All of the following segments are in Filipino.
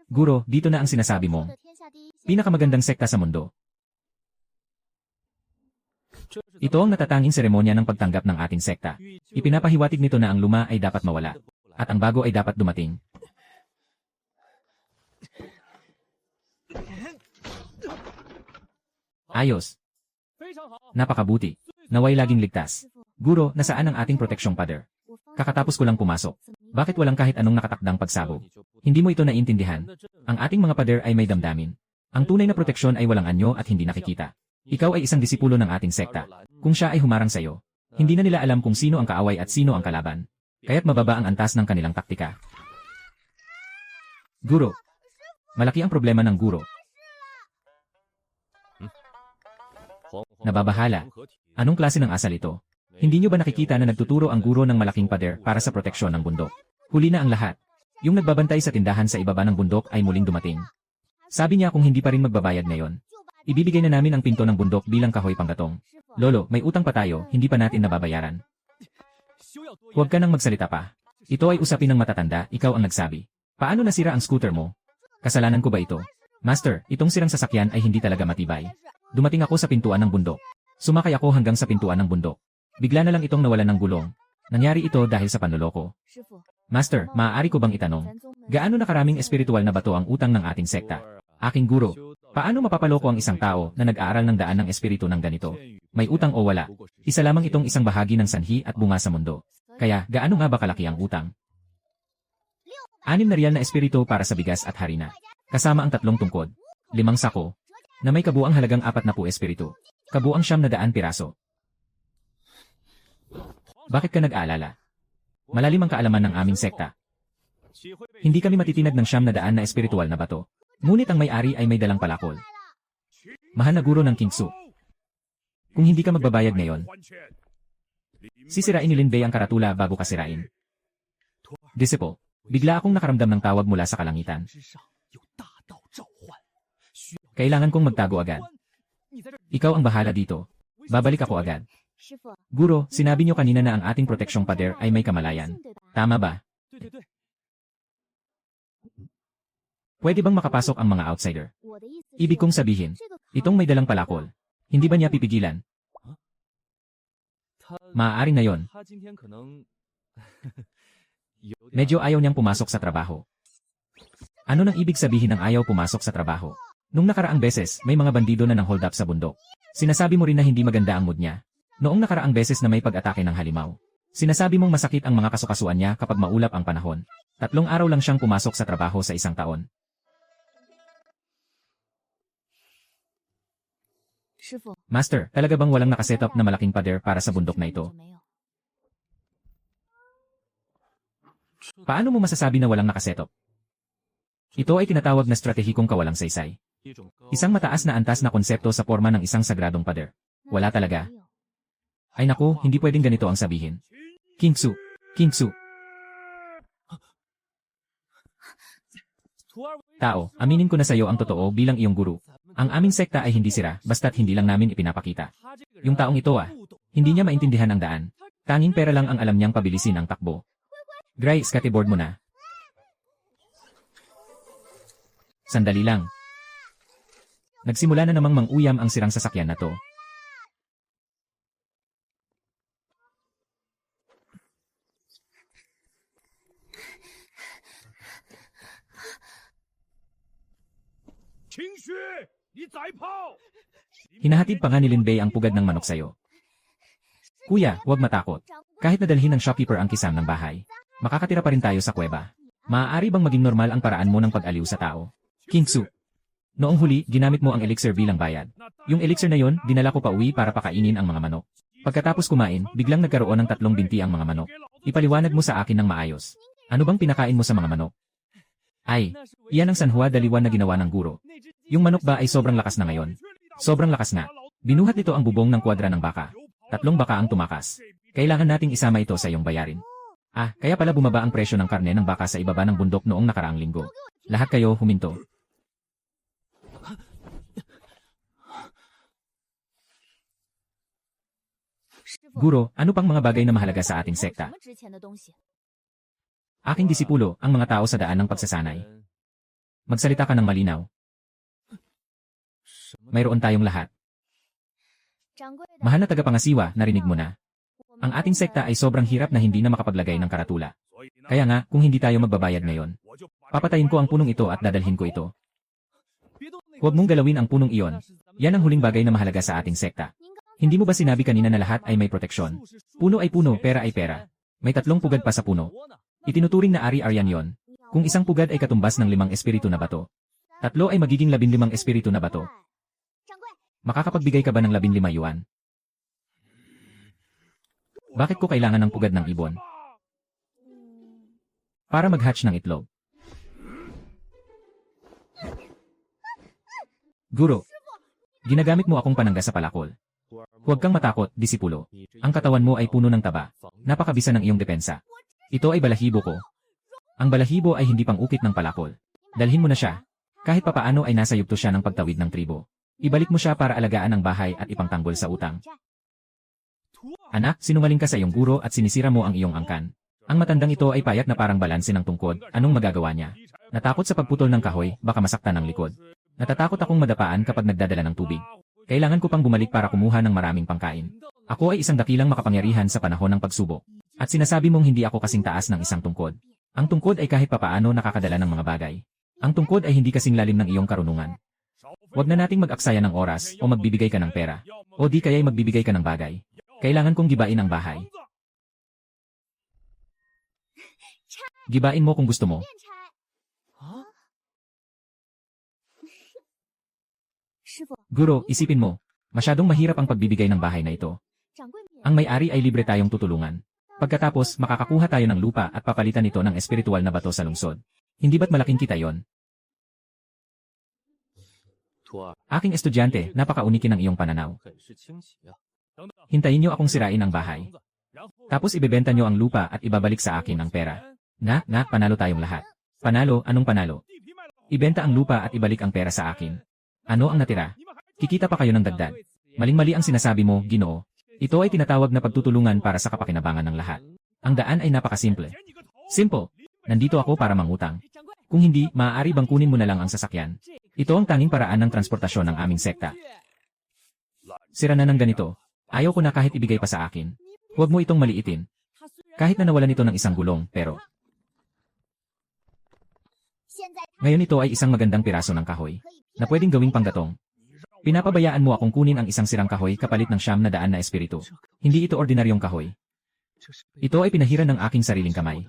Guro, dito na ang sinasabi mo. Pinakamagandang sekta sa mundo. Ito ang natatanging seremonya ng pagtanggap ng ating sekta. Ipinapahiwatig nito na ang luma ay dapat mawala. At ang bago ay dapat dumating. Ayos. Napakabuti. Naway laging ligtas. Guro, nasaan ang ating proteksyong pader? Kakatapos ko lang pumasok. Bakit walang kahit anong nakatakdang pagsabog? Hindi mo ito naiintindihan. Ang ating mga pader ay may damdamin. Ang tunay na proteksyon ay walang anyo at hindi nakikita. Ikaw ay isang disipulo ng ating sekta. Kung siya ay humarang sa iyo, hindi na nila alam kung sino ang kaaway at sino ang kalaban. Kaya't mababa ang antas ng kanilang taktika. Guro. Malaki ang problema ng guro. Nababahala. Anong klase ng asal ito? Hindi nyo ba nakikita na nagtuturo ang guro ng malaking pader para sa proteksyon ng bundok? Huli na ang lahat. Yung nagbabantay sa tindahan sa ibaba ng bundok ay muling dumating. Sabi niya kung hindi pa rin magbabayad ngayon, ibibigay na namin ang pinto ng bundok bilang kahoy panggatong. Lolo, may utang pa tayo, hindi pa natin nababayaran. Huwag ka nang magsalita pa. Ito ay usapin ng matatanda, ikaw ang nagsabi. Paano nasira ang scooter mo? Kasalanan ko ba ito? Master, itong sirang sasakyan ay hindi talaga matibay. Dumating ako sa pintuan ng bundok. Sumakay ako hanggang sa pintuan ng bundok. Bigla na lang itong nawalan ng gulong. Nangyari ito dahil sa panloloko. Master, maaari ko bang itanong? Gaano na karaming espiritual na bato ang utang ng ating sekta? Aking guro, paano mapapaloko ang isang tao na nag-aaral ng daan ng espiritu ng ganito? May utang o wala? Isa lamang itong isang bahagi ng sanhi at bunga sa mundo. Kaya, gaano nga ba kalaki ang utang? 6 na riyal na espiritu para sa bigas at harina. Kasama ang 3 tungkod, 5 sako, na may kabuang halagang 40 espiritu. Kabuang 900 piraso. Bakit ka nag-aalala? Malalim ang kaalaman ng aming sekta. Hindi kami matitinag ng 900 na espiritual na bato. Ngunit ang may-ari ay may dalang palakol. Mahal na guro ng Kingsu. Kung hindi ka magbabayad ngayon, sisirain ni Lin Bei ang karatula bago ka sirain. Disciple, bigla akong nakaramdam ng tawag mula sa kalangitan. Kailangan kong magtago agad. Ikaw ang bahala dito. Babalik ako agad. Guro, sinabi niyo kanina na ang ating proteksyong pader ay may kamalayan. Tama ba? Pwede bang makapasok ang mga outsider? Ibig kong sabihin, itong may dalang palakol. Hindi ba niya pipigilan? Maaaring na yon. Medyo ayaw niyang pumasok sa trabaho. Ano nang ibig sabihin ng ayaw pumasok sa trabaho? Nung nakaraang beses, may mga bandido na nang hold up sa bundok. Sinasabi mo rin na hindi maganda ang mood niya. Noong nakaraang beses na may pag-atake ng halimaw. Sinasabi mong masakit ang mga kasukasuan niya kapag maulap ang panahon. 3 araw lang siyang pumasok sa trabaho sa isang taon. Master, talaga bang walang nakasetup na malaking pader para sa bundok na ito? Paano mo masasabi na walang nakasetup? Ito ay tinatawag na stratehikong kawalang saysay. Isang mataas na antas na konsepto sa forma ng isang sagradong pader. Wala talaga. Ay naku, hindi pwedeng ganito ang sabihin. Kingsu, Kingsu. Tao, aminin ko na sa iyo ang totoo bilang iyong guru. Ang aming sekta ay hindi sira, basta't hindi lang namin ipinapakita. Yung taong ito hindi niya maintindihan ang daan. Tanging pera lang ang alam niyang pabilisin ang takbo. Gray, skateboard mo na. Sandali lang. Nagsimula na namang manguyam ang sirang sasakyan na to. Hinahatid pa nga ni Lin Bei ang pugad ng manok sayo. Kuya, huwag matakot. Kahit nadalhin ng shopkeeper ang kisam ng bahay, makakatira pa rin tayo sa kuweba. Maaari bang maging normal ang paraan mo ng pag-aliw sa tao? Kingsu. Noong huli, ginamit mo ang elixir bilang bayad. Yung elixir na yon, dinala ko pa uwi para pakainin ang mga manok. Pagkatapos kumain, biglang nagkaroon ng 3 binti ang mga manok. Ipaliwanag mo sa akin ng maayos. Ano bang pinakain mo sa mga manok? Ay, iyan ang sanhua daliwan na ginawa ng guro. Yung manok ba ay sobrang lakas na ngayon? Sobrang lakas nga. Binuhat nito ang bubong ng kwadra ng baka. 3 baka ang tumakas. Kailangan nating isama ito sa iyong bayarin. Kaya pala bumaba ang presyo ng karne ng baka sa ibaba ng bundok noong nakaraang linggo. Lahat kayo huminto. Guro, ano pang mga bagay na mahalaga sa ating sekta? Aking disipulo, ang mga tao sa daan ng pagsasanay. Magsalita ka ng malinaw. Mayroon tayong lahat. Mahal na tagapangasiwa, narinig mo na. Ang ating sekta ay sobrang hirap na hindi na makapaglagay ng karatula. Kaya nga, kung hindi tayo magbabayad ngayon, papatayin ko ang punong ito at dadalhin ko ito. Huwag mong galawin ang punong iyon. Yan ang huling bagay na mahalaga sa ating sekta. Hindi mo ba sinabi kanina na lahat ay may proteksyon? Puno ay puno, pera ay pera. May 3 pugad pa sa puno. Itinuturing na ari-arian yon. Kung isang pugad ay katumbas ng 5 espiritu na bato, 3 ay magiging 15 espiritu na bato. Makakapagbigay ka ba ng 15 yuan? Bakit ko kailangan ng pugad ng ibon? Para mag-hatch ng itlog. Guro, ginagamit mo akong panangga sa palakol. Huwag kang matakot, disipulo. Ang katawan mo ay puno ng taba. Napakabisa ng iyong depensa. Ito ay balahibo ko. Ang balahibo ay hindi pang-ukit ng palakol. Dalhin mo na siya. Kahit papaano ay nasa yugto siya ng pagtawid ng tribo. Ibalik mo siya para alagaan ang bahay at ipangtanggol sa utang. Anak, sinungaling ka sa iyong guro at sinisira mo ang iyong angkan. Ang matandang ito ay payat na parang balanse ng tungkod. Anong magagawa niya? Natakot sa pagputol ng kahoy, baka masaktan ang likod. Natatakot akong madapaan kapag nagdadala ng tubig. Kailangan ko pang bumalik para kumuha ng maraming pangkain. Ako ay isang dakilang makapangyarihan sa panahon ng pagsubok. At sinasabi mong hindi ako kasing taas ng isang tungkod. Ang tungkod ay kahit papaano nakakadala ng mga bagay. Ang tungkod ay hindi kasing lalim ng iyong karunungan. Huwag na nating mag-aksaya ng oras o magbibigay ka ng pera. O di kaya'y magbibigay ka ng bagay. Kailangan kong gibain ang bahay. Gibain mo kung gusto mo. Guro, isipin mo. Masyadong mahirap ang pagbibigay ng bahay na ito. Ang may-ari ay libre tayong tutulungan. Pagkatapos, makakakuha tayo ng lupa at papalitan ito ng espiritual na bato sa lungsod. Hindi ba't malaking kita yon? Aking estudyante, napakaunikin ng iyong pananaw. Hintayin niyo akong sirain ang bahay. Tapos ibebenta niyo ang lupa at ibabalik sa akin ang pera. Panalo tayong lahat. Panalo, anong panalo? Ibenta ang lupa at ibalik ang pera sa akin. Ano ang natira? Kikita pa kayo ng dagdag. Maling-mali ang sinasabi mo, Ginoo. Ito ay tinatawag na pagtutulungan para sa kapakinabangan ng lahat. Ang daan ay napakasimple. Simple. Nandito ako para mangutang. Kung hindi, maaari bang kunin mo na lang ang sasakyan? Ito ang tanging paraan ng transportasyon ng aming sekta. Sira na ng ganito. Ayaw ko na kahit ibigay pa sa akin. Huwag mo itong maliitin. Kahit na nawalan ito ng isang gulong, pero... Ngayon ito ay isang magandang piraso ng kahoy na pwedeng gawing panggatong. Pinapabayaan mo akong kunin ang isang sirang kahoy kapalit ng 900 na espiritu. Hindi ito ordinaryong kahoy. Ito ay pinahiran ng aking sariling kamay.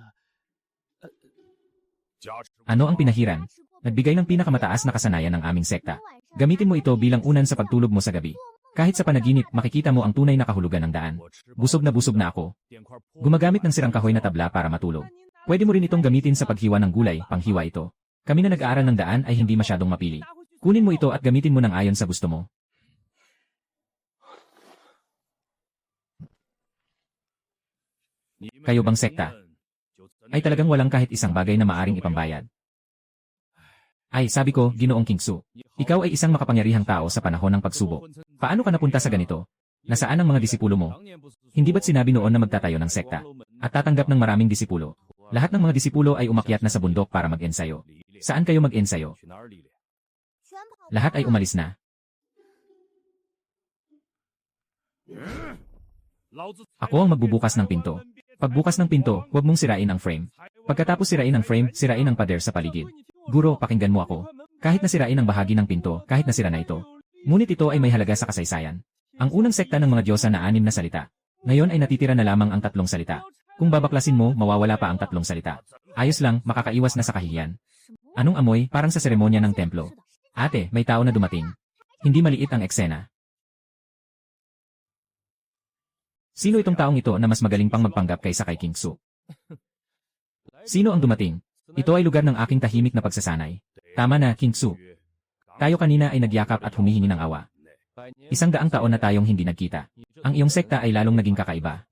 Ano ang pinahiran? Nagbigay ng pinakamataas na kasanayan ng aming sekta. Gamitin mo ito bilang unan sa pagtulog mo sa gabi. Kahit sa panaginip, makikita mo ang tunay na kahulugan ng daan. Busog na ako. Gumagamit ng sirang kahoy na tabla para matulog. Pwede mo rin itong gamitin sa paghiwa ng gulay, panghiwa ito. Kami na nag-aaral ng daan ay hindi masyadong mapili. Kunin mo ito at gamitin mo ng ayon sa gusto mo. Kayo bang sekta? Ay talagang walang kahit isang bagay na maaring ipambayad. Ay, sabi ko, Ginoong Kingsu. Ikaw ay isang makapangyarihang tao sa panahon ng pagsubok. Paano ka napunta sa ganito? Nasaan ang mga disipulo mo? Hindi ba't sinabi noon na magtatayo ng sekta? At tatanggap ng maraming disipulo? Lahat ng mga disipulo ay umakyat na sa bundok para mag-ensayo. Saan kayo mag-ensayo? Lahat ay umalis na. Ako ang magbubukas ng pinto. Pagbukas ng pinto, huwag mong sirain ang frame. Pagkatapos sirain ang frame, sirain ang pader sa paligid. Guro, pakinggan mo ako. Kahit na sirain ang bahagi ng pinto, kahit na sira na ito. Ngunit ito ay may halaga sa kasaysayan. Ang unang sekta ng mga Diyosa na 6 na salita. Ngayon ay natitira na lamang ang 3 salita. Kung babaklasin mo, mawawala pa ang 3 salita. Ayos lang, makakaiwas na sa kahihiyan. Anong amoy? Parang sa seremonya ng templo. Ate, may tao na dumating. Hindi maliit ang eksena. Sino itong taong ito na mas magaling pang magpanggap kaysa kay Kingsu? Sino ang dumating? Ito ay lugar ng aking tahimik na pagsasanay. Tama na, Kingsu. Tayo kanina ay nagyakap at humihingi ng awa. 100 taon na tayong hindi nagkita. Ang iyong sekta ay lalong naging kakaiba.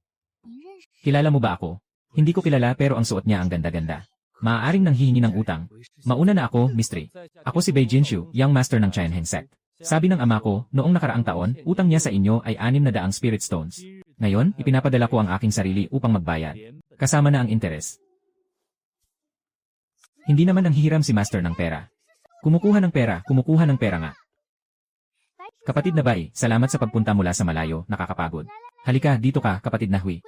Kilala mo ba ako? Hindi ko kilala pero ang suot niya ang ganda-ganda. Maaaring nang hihingi ng utang. Mauna na ako, Mystery. Ako si Bei Jinshu, young master ng Qianhen sect. Sabi ng ama ko, noong nakaraang taon, utang niya sa inyo ay 600 spirit stones. Ngayon, ipinapadala ko ang aking sarili upang magbayad. Kasama na ang interes. Hindi naman nanghihiram si master ng pera. Kumukuha ng pera nga. Kapatid na Bai, salamat sa pagpunta mula sa malayo, nakakapagod. Halika, dito ka, kapatid na Hui.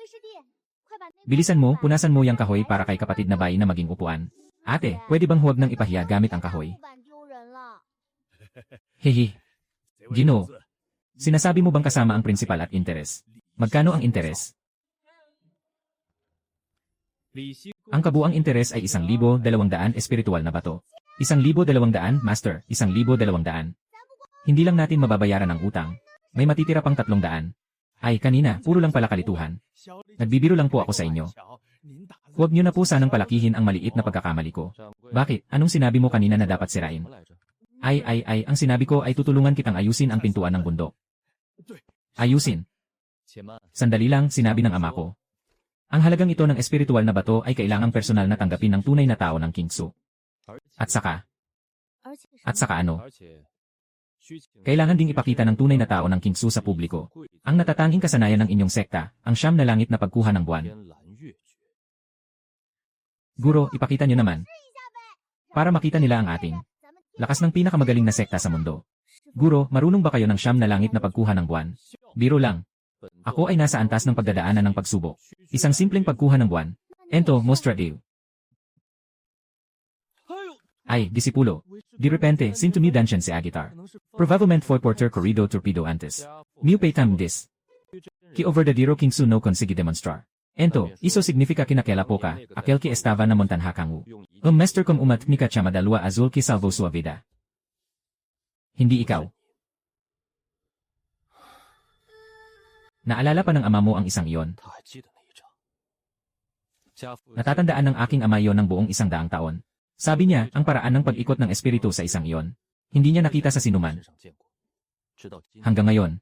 Bilisan mo, punasan mo yung kahoy para kay kapatid na Bai na maging upuan. Ate, pwede bang huwag nang ipahiya gamit ang kahoy? Hehe. Gino, sinasabi mo bang kasama ang principal at interes? Magkano ang interes? Ang kabuang interes ay 1,200 espiritual na bato. 1,200, master, 1,200. Hindi lang natin mababayaran ang utang. May matitira pang 300. Ay, kanina, puro lang pala kalituhan. Nagbibiro lang po ako sa inyo. Huwag niyo na po sanang palakihin ang maliit na pagkakamali ko. Bakit? Anong sinabi mo kanina na dapat sirain? Ay, ang sinabi ko ay tutulungan kitang ayusin ang pintuan ng bundok. Ayusin. Sandali lang, sinabi ng ama ko. Ang halagang ito ng espiritual na bato ay kailangang personal na tanggapin ng tunay na tao ng Kingsu. At saka ano? Kailangan ding ipakita ng tunay na tao ng Kingsu sa publiko. Ang natatanging kasanayan ng inyong sekta, ang siyam na langit na pagkuha ng buwan. Guro, ipakita nyo naman. Para makita nila ang ating lakas ng pinakamagaling na sekta sa mundo. Guro, marunong ba kayo ng siyam na langit na pagkuha ng buwan? Biro lang. Ako ay nasa antas ng pagdadaanan ng pagsubok. Isang simpleng pagkuha ng buwan. Ento, mostra Deo. Ay, disipulo. Di repente, sin to me dansyan si Agitar. Probablement for porter corrido torpedo antes. Miu peitam dis. Ki over the diro Kingsu no consigi demonstrar. Ento, iso significa kinakela poka, aquel que estaba na montanha kangu. Master com umat nika chamadalua azul ki salvo sua vida. Hindi ikaw. Naalala pa ng ama mo ang isang iyon. Natatandaan ng aking ama iyon ng buong 100 taon. Sabi niya, ang paraan ng pag-ikot ng espiritu sa isang iyon. Hindi niya nakita sa sinuman. Hanggang ngayon,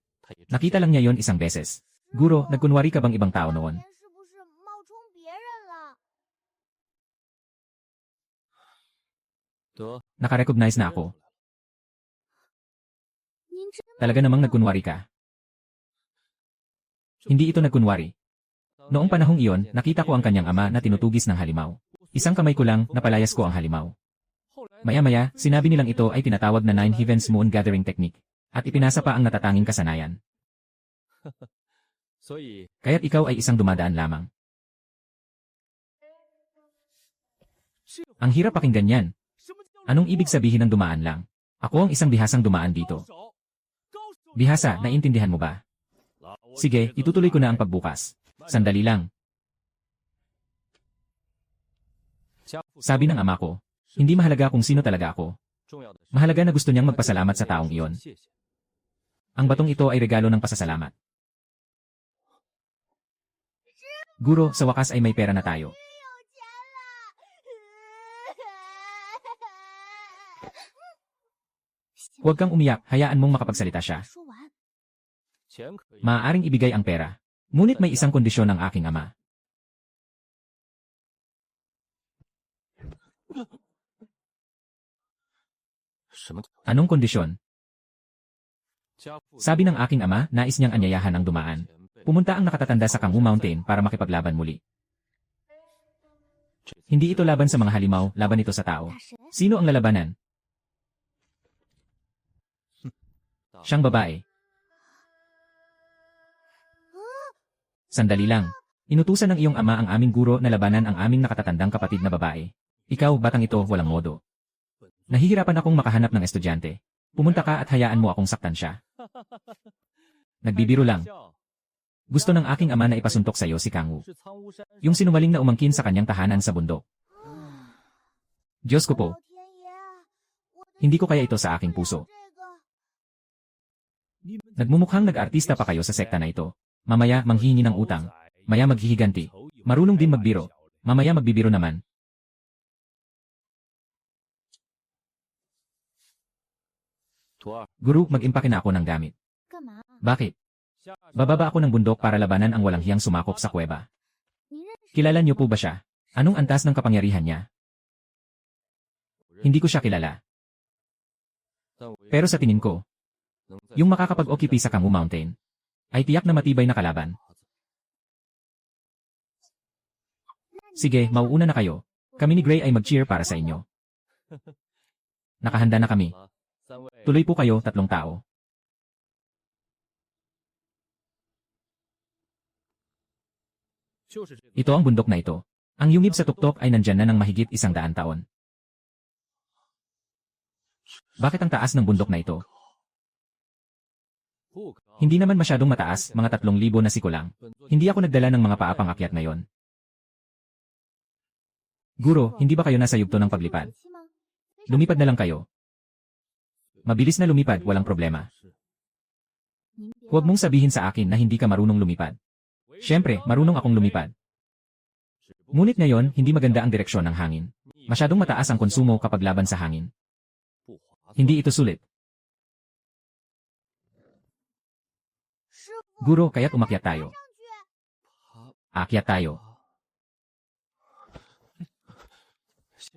nakita lang niya iyon isang beses. Guro, nagkunwari ka bang ibang tao noon? Nakarecognize na ako. Talaga namang nagkunwari ka. Hindi ito nagkunwari. Noong panahong iyon, nakita ko ang kanyang ama na tinutugis ng halimaw. Isang kamay ko lang, napalayas ko ang halimaw. Maya-maya, sinabi nilang ito ay tinatawag na 9 Heavens Moon Gathering Technique. At ipinasa pa ang natatanging kasanayan. Kaya't ikaw ay isang dumadaan lamang. Ang hirap pakinggan yan. Anong ibig sabihin ng dumaan lang? Ako ang isang bihasang dumaan dito. Bihasa, naiintindihan mo ba? Sige, itutuloy ko na ang pagbukas. Sandali lang. Sabi ng ama ko, hindi mahalaga kung sino talaga ako. Mahalaga na gusto niyang magpasalamat sa taong iyon. Ang batong ito ay regalo ng pasasalamat. Guro, sa wakas ay may pera na tayo. Huwag kang umiyak, hayaan mong makapagsalita siya. Maaaring ibigay ang pera. Ngunit may isang kondisyon ng aking ama. Anong kondisyon? Sabi ng aking ama, nais niyang anyayahan ang dumaan. Pumunta ang nakatatanda sa Kangwu Mountain para makipaglaban muli. Hindi ito laban sa mga halimaw, laban ito sa tao. Sino ang lalabanan? Siyang babae. Sandali lang. Inutusan ng iyong ama ang aming guro na labanan ang aming nakatatandang kapatid na babae. Ikaw, batang ito, walang modo. Nahihirapan akong makahanap ng estudyante. Pumunta ka at hayaan mo akong saktan siya. Nagbibiro lang. Gusto ng aking ama na ipasuntok sa iyo si Kangwu. Yung sinungaling na umangkin sa kanyang tahanan sa bundok. Diyos ko po. Hindi ko kaya ito sa aking puso. Nagmumukhang nag-artista pa kayo sa sekta na ito. Mamaya manghihingi ng utang. Maya maghihiganti. Marunong din magbiro. Mamaya magbibiro naman. Guru, mag-impake na ako ng gamit. Bakit? Bababa ako ng bundok para labanan ang walang hiyang sumakop sa kuweba. Kilala niyo po ba siya? Anong antas ng kapangyarihan niya? Hindi ko siya kilala. Pero sa tingin ko, yung makakapag-occupy sa Kangwu Mountain, ay tiyak na matibay na kalaban. Sige, mauuna na kayo. Kami ni Gray ay mag-cheer para sa inyo. Nakahanda na kami. Tuloy po kayo, 3 tao. Ito ang bundok na ito. Ang yungib sa tuktok ay nandyan na ng mahigit 100 taon. Bakit ang taas ng bundok na ito? Hindi naman masyadong mataas, mga 3,000 na siko lang. Hindi ako nagdala ng mga paapang akyat ngayon. Guro, hindi ba kayo nasa yugto ng paglipad? Lumipad na lang kayo. Mabilis na lumipad, walang problema. Huwag mong sabihin sa akin na hindi ka marunong lumipad. Siyempre, marunong akong lumipad. Ngunit ngayon, hindi maganda ang direksyon ng hangin. Masyadong mataas ang konsumo kapag laban sa hangin. Hindi ito sulit. Guro, kaya't umakyat tayo. Akyat tayo.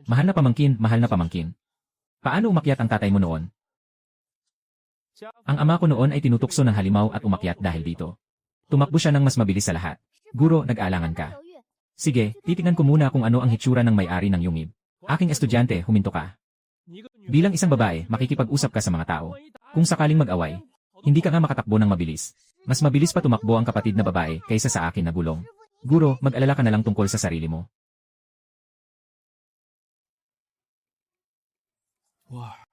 Mahal na pamangkin, mahal na pamangkin. Paano umakyat ang tatay mo noon? Ang ama ko noon ay tinutukso ng halimaw at umakyat dahil dito. Tumakbo siya ng mas mabilis sa lahat. Guro, nag-aalangan ka. Sige, titignan ko muna kung ano ang hitsura ng may-ari ng yungib. Aking estudyante, huminto ka. Bilang isang babae, makikipag-usap ka sa mga tao. Kung sakaling mag-away, hindi ka nga makatakbo ng mabilis. Mas mabilis pa tumakbo ang kapatid na babae kaysa sa akin na bulong. Guro, mag-alala ka na lang tungkol sa sarili mo.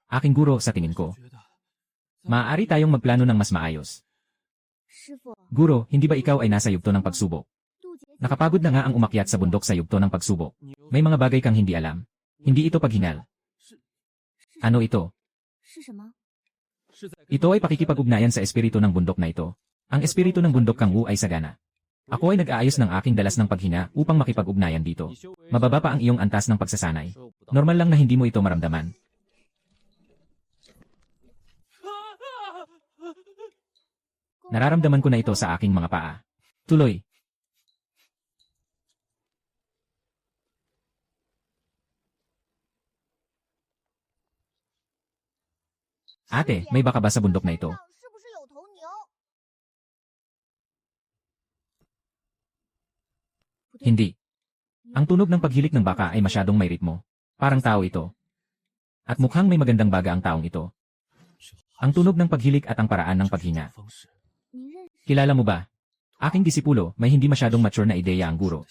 Aking guro, sa tingin ko. Maaari tayong magplano ng mas maayos. Guro, hindi ba ikaw ay nasa yugto ng pagsubok? Nakapagod na nga ang umakyat sa bundok sa yugto ng pagsubok. May mga bagay kang hindi alam. Hindi ito paghingal. Ano ito? Ito ay pakikipag-ugnayan sa espiritu ng bundok na ito. Ang espiritu ng bundok kang Wu ay sagana. Ako ay nag-aayos ng aking dalas ng paghina upang makipag-ugnayan dito. Mababa pa ang iyong antas ng pagsasanay. Normal lang na hindi mo ito maramdaman. Nararamdaman ko na ito sa aking mga paa. Tuloy. Ate, may baka ba sa bundok na ito? Hindi. Ang tunog ng paghilik ng baka ay masyadong may ritmo. Parang tao ito. At mukhang may magandang baga ang taong ito. Ang tunog ng paghilik at ang paraan ng paghinga. Kilala mo ba? Aking disipulo, may hindi masyadong mature na ideya ang guro.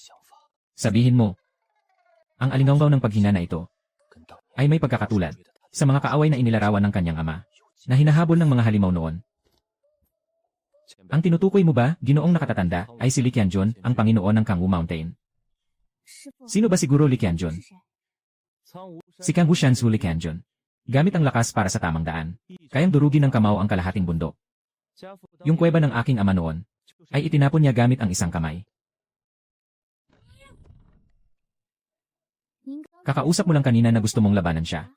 Sabihin mo, ang alingawgaw ng paghina na ito ay may pagkakatulad sa mga kaaway na inilarawan ng kanyang ama na hinahabol ng mga halimaw noon. Ang tinutukoy mo ba, ginoong nakatatanda, ay si Li Qianjun, ang Panginoon ng Kangwu Mountain. Sino ba siguro Li Qianjun? Si Kangwu Shansu Li Qianjun. Gamit ang lakas para sa tamang daan. Kayang durugin ng kamao ang kalahating bundok. Yung kuweba ng aking ama noon ay itinapon niya gamit ang isang kamay. Kakausap mo lang kanina na gusto mong labanan siya.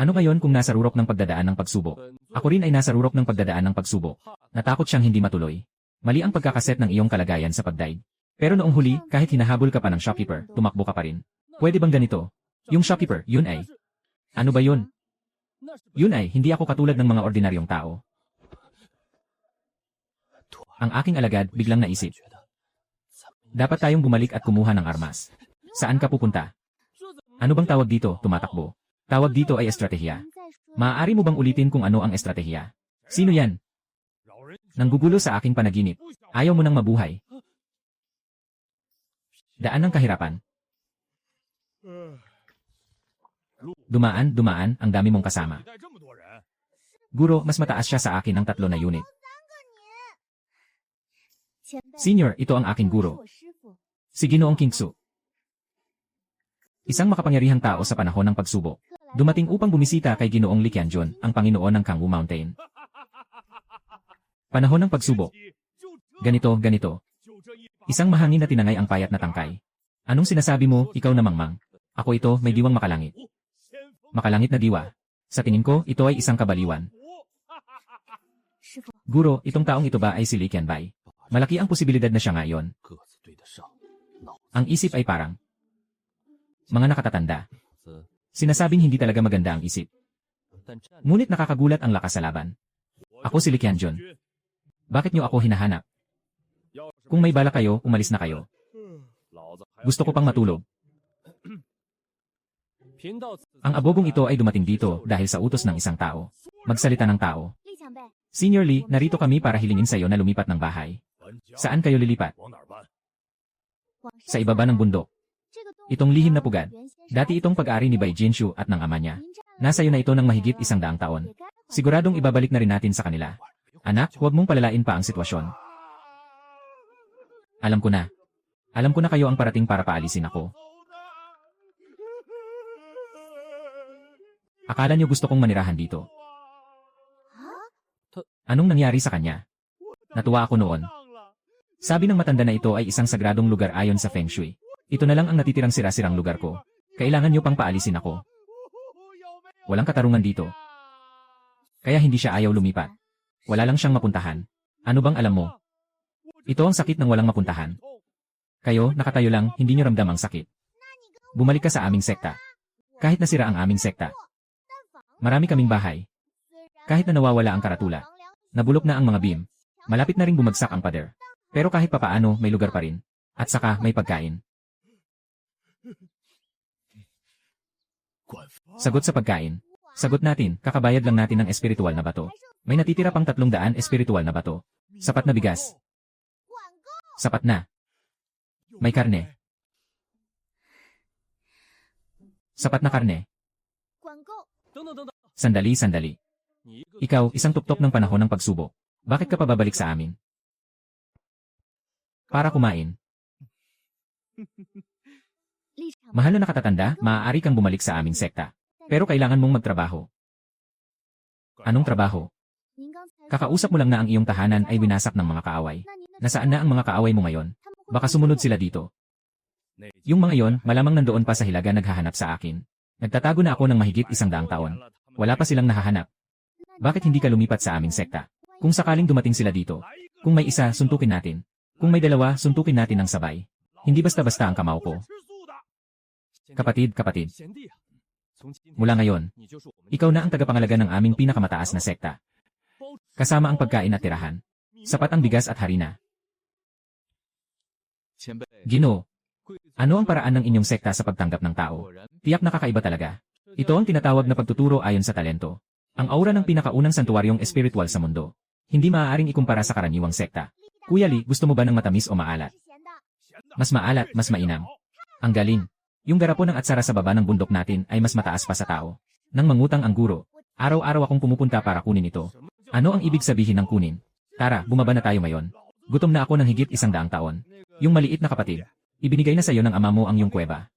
Ano ngayon kung nasa rurok ng pagdadaan ng pagsubok? Ako rin ay nasa rurok ng pagdadaan ng pagsubok. Natakot siyang hindi matuloy. Mali ang pagkakaset ng iyong kalagayan sa pagdaig. Pero noong huli, kahit hinahabol ka pa ng shopkeeper, tumakbo ka pa rin. Pwede bang ganito? Yung shopkeeper, yun ay. Ano ba yun? Yun ay, hindi ako katulad ng mga ordinaryong tao. Ang aking alagad biglang naisip. Dapat tayong bumalik at kumuha ng armas. Saan ka pupunta? Ano bang tawag dito, tumatakbo? Tawag dito ay estratehiya. Maaari mo bang ulitin kung ano ang estratehiya? Sino yan? Nanggugulo sa aking panaginip. Ayaw mo nang mabuhay. Daan ng kahirapan. Dumaan, dumaan, ang dami mong kasama. Guro, mas mataas siya sa akin ng 3 na unit. Senior, ito ang aking guro. Si Ginoong Kingsu. Isang makapangyarihang tao sa panahon ng pagsubok. Dumating upang bumisita kay Ginoong Li Qianjun, ang Panginoon ng Kangwu Mountain. Panahon ng pagsubok. Ganito, ganito. Isang mahangin na tinangay ang payat na tangkay. Anong sinasabi mo, ikaw na mangmang? Ako ito, may diwang makalangit. Makalangit na diwa. Sa tingin ko, ito ay isang kabaliwan. Guro, itong taong ito ba ay si Li Qianbai? Malaki ang posibilidad na siya ngayon. Ang isip ay parang mga nakatatanda. Sinasabing hindi talaga maganda ang isip. Ngunit nakakagulat ang lakas sa laban. Ako si Li Qianjun. Bakit niyo ako hinahanap? Kung may bala kayo, umalis na kayo. Gusto ko pang matulog. Ang abogong ito ay dumating dito dahil sa utos ng isang tao. Magsalita ng tao. Senior Lee, narito kami para hilingin sa iyo na lumipat ng bahay. Saan kayo lilipat? Sa ibaba ng bundok. Itong lihim na pugad. Dati itong pag-ari ni Bai Jinshu at ng ama niya. Nasa iyo na ito ng mahigit 100 taon. Siguradong ibabalik na rin natin sa kanila. Anak, huwag mong palalain pa ang sitwasyon. Alam ko na. Alam ko na kayo ang parating para paalisin ako. Akala niyo gusto kong manirahan dito. Anong nangyari sa kanya? Natuwa ako noon. Sabi ng matanda na ito ay isang sagradong lugar ayon sa Feng Shui. Ito na lang ang natitirang sira-sirang lugar ko. Kailangan niyo pang paalisin ako. Walang katarungan dito. Kaya hindi siya ayaw lumipat. Wala lang siyang mapuntahan. Ano bang alam mo? Ito ang sakit ng walang mapuntahan. Kayo, nakatayo lang, hindi niyo ramdam ang sakit. Bumalik ka sa aming sekta. Kahit nasira ang aming sekta. Marami kaming bahay. Kahit na nawawala ang karatula. Nabulok na ang mga beam. Malapit na ring bumagsak ang pader. Pero kahit papaano, may lugar pa rin. At saka, may pagkain. Sagot sa pagkain. Sagot natin, kakabayad lang natin ng espiritual na bato. May natitira pang 300 espiritual na bato. Sapat na bigas. Sapat na. May karne. Sapat na karne. Sandali, sandali. Ikaw, isang tuptok ng panahon ng pagsubok. Bakit ka pa babalik sa amin? Para kumain. Mahal na nakatatanda, maaari kang bumalik sa aming sekta. Pero kailangan mong magtrabaho. Anong trabaho? Kakausap mo lang na ang iyong tahanan ay winasak ng mga kaaway. Nasaan na ang mga kaaway mo ngayon? Baka sumunod sila dito. Yung mga yon, malamang nandoon pa sa hilaga naghahanap sa akin. Nagtatago na ako ng mahigit 100 taon. Wala pa silang nahahanap. Bakit hindi ka lumipat sa aming sekta? Kung sakaling dumating sila dito, kung may isa, suntukin natin. Kung may dalawa, suntukin natin ng sabay. Hindi basta-basta ang kamao ko. Kapatid, mula ngayon, ikaw na ang tagapangalaga ng aming pinakamataas na sekta. Kasama ang pagkain at tirahan. Sapat ang bigas at harina. Ginoo, ano ang paraan ng inyong sekta sa pagtanggap ng tao? Tiyak na kakaiba talaga. Ito ang tinatawag na pagtuturo ayon sa talento. Ang aura ng pinakaunang santuaryong espiritual sa mundo. Hindi maaaring ikumpara sa karaniwang sekta. Kuya Lee, gusto mo ba ng matamis o maalat? Mas maalat, mas mainam. Ang galing. Yung garapon ng atsara sa baba ng bundok natin ay mas mataas pa sa tao. Nang mangutang ang guro, araw-araw akong pumupunta para kunin ito. Ano ang ibig sabihin ng kunin? Tara, bumaba na tayo ngayon. Gutom na ako ng higit 100 taon. Yung maliit na kapatid, ibinigay na sa iyo ng ama mo ang iyong kuweba.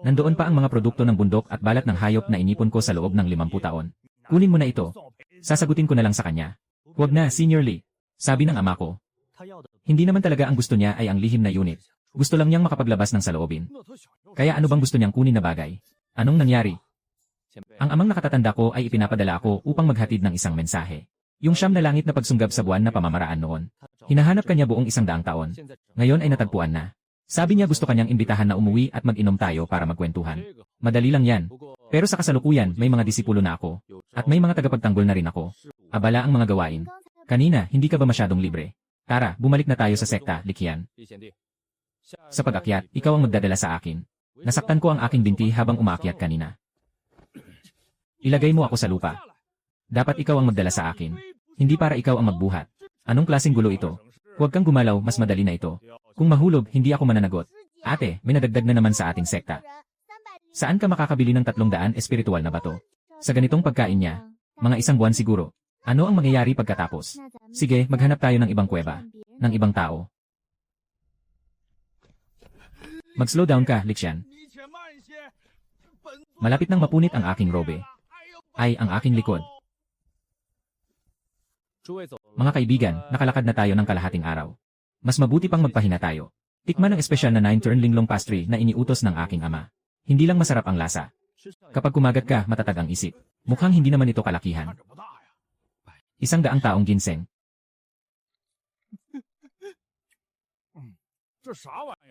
Nandoon pa ang mga produkto ng bundok at balat ng hayop na inipon ko sa loob ng 50 taon. Kunin mo na ito. Sasagutin ko na lang sa kanya. Huwag na, Senior Lee. Sabi ng ama ko. Hindi naman talaga ang gusto niya ay ang lihim na unit. Gusto lang niyang makapaglabas ng saloobin. Kaya ano bang gusto niyang kunin na bagay? Anong nangyari? Ang amang nakatatanda ko ay ipinapadala ako upang maghatid ng isang mensahe. Yung siyam na langit na pagsunggab sa buwan na pamamaraan noon. Hinahanap kanya buong 100 taon. Ngayon ay natagpuan na. Sabi niya gusto kanyang imbitahan na umuwi at mag-inom tayo para magkwentuhan. Madali lang yan. Pero sa kasalukuyan may mga disipulo na ako. At may mga tagapagtanggol na rin ako. Abala ang mga gawain. Kanina, hindi ka ba masyadong libre? Tara, bumalik na tayo sa sekta, Likian. Sa pag-akyat, ikaw ang magdadala sa akin. Nasaktan ko ang aking binti habang umaakyat kanina. Ilagay mo ako sa lupa. Dapat ikaw ang magdala sa akin. Hindi para ikaw ang magbuhat. Anong klaseng gulo ito? Huwag kang gumalaw, mas madali na ito. Kung mahulog, hindi ako mananagot. Ate, may nadagdag na naman sa ating sekta. Saan ka makakabili ng 300 espiritual na bato? Sa ganitong pagkain niya, mga 1 buwan siguro. Ano ang mangyayari pagkatapos? Sige, maghanap tayo ng ibang kuweba. Ng ibang tao. Mag-slow down ka, Lixian. Malapit nang mapunit ang aking robe. Ay, ang aking likod. Mga kaibigan, nakalakad na tayo ng kalahating araw. Mas mabuti pang magpahinga tayo. Tikman ang espesyal na 9-turn linglong pastry na iniutos ng aking ama. Hindi lang masarap ang lasa. Kapag kumagat ka, matatag ang isip. Mukhang hindi naman ito kalakihan. 100 taong ginseng.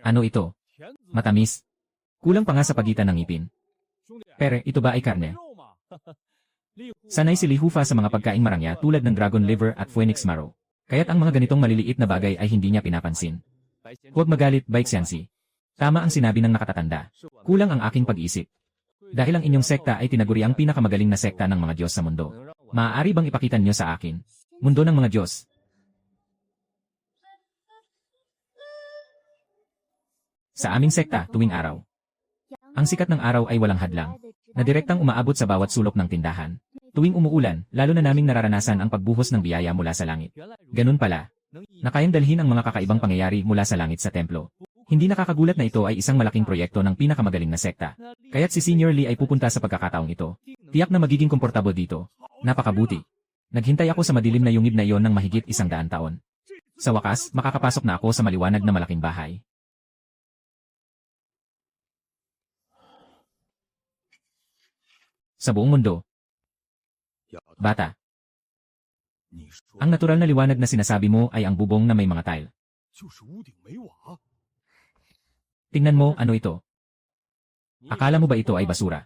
Ano ito? Matamis. Kulang pa nga sa pagitan ng ngipin. Pero ito ba ay karne? Sanay si Li Hufa sa mga pagkaing marangya tulad ng dragon liver at phoenix marrow. Kaya't ang mga ganitong maliliit na bagay ay hindi niya pinapansin. Huwag magalit, Bai Xianxi. Tama ang sinabi ng nakatatanda. Kulang ang aking pag-iisip. Dahil ang inyong sekta ay tinaguri ang pinakamagaling na sekta ng mga Diyos sa mundo. Maaari bang ipakita niyo sa akin? Mundo ng mga Diyos. Sa aming sekta, tuwing araw. Ang sikat ng araw ay walang hadlang, na direktang umaabot sa bawat sulok ng tindahan. Tuwing umuulan, lalo na naming nararanasan ang pagbuhos ng biyaya mula sa langit. Ganun pala, na kayang dalhin ang mga kakaibang pangyayari mula sa langit sa templo. Hindi nakakagulat na ito ay isang malaking proyekto ng pinakamagaling na sekta. Kaya't si Senior Lee ay pupunta sa pagkakataong ito. Tiyak na magiging komportable dito. Napakabuti. Naghintay ako sa madilim na yungib na iyon ng mahigit 100 taon. Sa wakas, makakapasok na ako sa maliwanag na malaking bahay. Sa buong mundo. Bata. Ang natural na liwanag na sinasabi mo ay ang bubong na may mga tile. Tingnan mo, ano ito? Akala mo ba ito ay basura?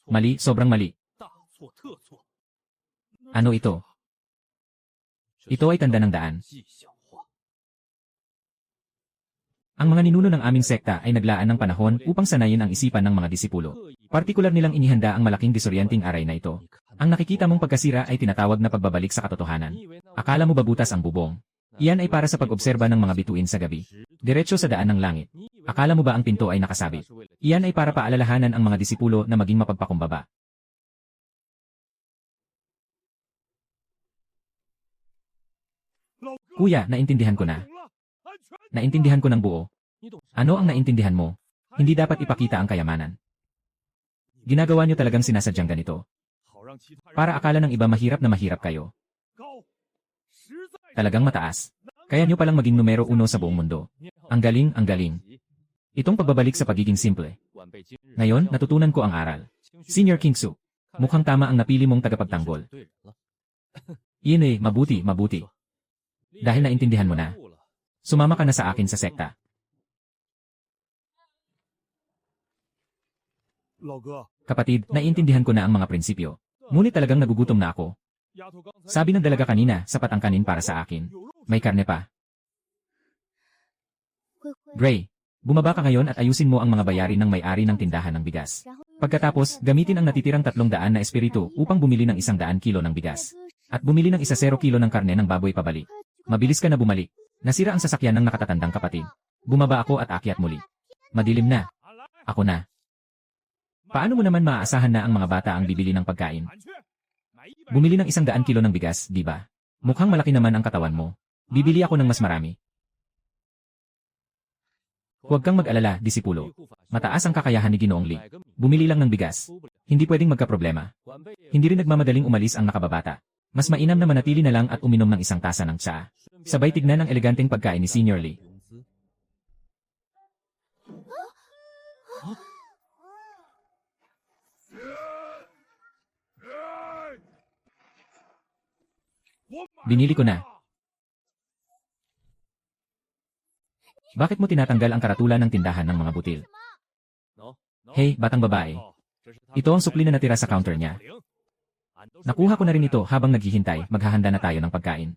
Mali, sobrang mali. Ano ito? Ito ay tanda ng daan. Ang mga ninuno ng aming sekta ay naglaan ng panahon upang sanayin ang isipan ng mga disipulo. Partikular nilang inihanda ang malaking disoryenting aray na ito. Ang nakikita mong pagkasira ay tinatawag na pagbabalik sa katotohanan. Akala mo ba butas ang bubong? Iyan ay para sa pag-obserba ng mga bituin sa gabi. Diretso sa daan ng langit. Akala mo ba ang pinto ay nakasabit? Iyan ay para paalalahanan ang mga disipulo na maging mapagpakumbaba. Kuya, naintindihan ko na. Naintindihan ko ng buo. Ano ang naintindihan mo? Hindi dapat ipakita ang kayamanan. Ginagawa niyo talagang sinasadyang ganito. Para akala ng iba mahirap na mahirap kayo. Talagang mataas. Kaya niyo palang maging numero 1 sa buong mundo. Ang galing, ang galing. Itong pagbabalik sa pagiging simple. Ngayon, natutunan ko ang aral. Senior Kingsu, mukhang tama ang napili mong tagapagtanggol. Iyon eh, mabuti, mabuti. Dahil naintindihan mo na. Sumama ka na sa akin sa sekta. Kapatid, naiintindihan ko na ang mga prinsipyo. Ngunit talagang nagugutom na ako. Sabi ng dalaga kanina, sapat ang kanin para sa akin. May karne pa. Gray, bumaba ka ngayon at ayusin mo ang mga bayarin ng may-ari ng tindahan ng bigas. Pagkatapos, gamitin ang natitirang 300 na espiritu upang bumili ng 100 kilo ng bigas. At bumili ng 0 kilo ng karne ng baboy pabalik. Mabilis ka na bumalik. Nasira ang sasakyan ng nakatatandang kapatid. Bumaba ako at akyat muli. Madilim na. Ako na. Paano mo naman maaasahan na ang mga bata ang bibili ng pagkain? Bumili ng 100 kilo ng bigas, di ba? Mukhang malaki naman ang katawan mo. Bibili ako ng mas marami. Huwag kang mag-alala, disipulo. Mataas ang kakayahan ni Ginoong Lee. Bumili lang ng bigas. Hindi pwedeng magkaproblema. Hindi rin nagmamadaling umalis ang nakababata. Mas mainam na manatili na lang at uminom ng 1 tasa ng tsaa. Sabay tignan ang eleganteng pagkain ni Senior Lee. Binili ko na. Bakit mo tinatanggal ang karatulan ng tindahan ng mga butil? Hey, batang babae. Ito ang supli na natira sa counter niya. Nakuha ko na rin ito habang naghihintay, maghahanda na tayo ng pagkain.